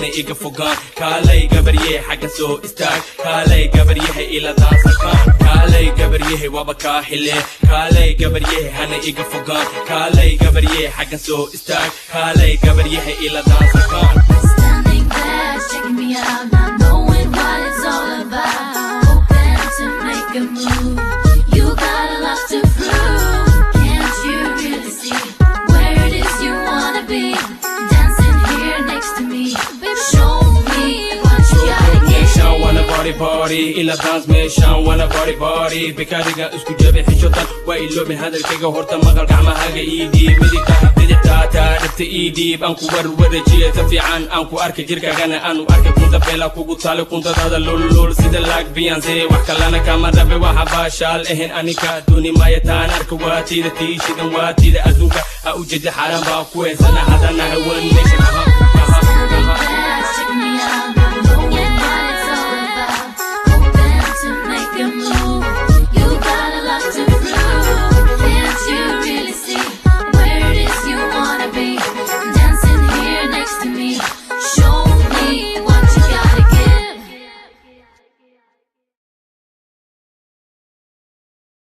hana iga fogaan kaalay gabaryahay xagga soo istaag kaalay gabaryahay ila daansakaan kaalay gabaryahay waba kaa xile kaalay gabaryahay hana iga fogaan kaalay gabaryahay xagga soo istaag kaalay gabaryahay ila daansakaan Standing there, checking me out, not knowing what it's all about. Hoping to make a move. You got a lot to prove. Can't you really see where it is you wanna be? Dancing here next to me. Show me what you gotta get. Meeshaan wanna party ila dance meeshaan wanna party bikaadiga isku jabi xishotan waa iloobin hadalkayga horta maqal gacmahaaga iidhiib midigta bidixtaata dhibta iidhiib aan ku warwarajiya ta fiican aan ku arkay jirkaagana aanu arkay kunta beela kugu taale kuntadaada lulul sida laag Beyonce wax kalana kama rabe waxa baashaal ahayn anika dooni maya taan arka waatiida tiishidan waatiida adduunka ha u jeeda xaaraan baa ku heysana hadana hawan nation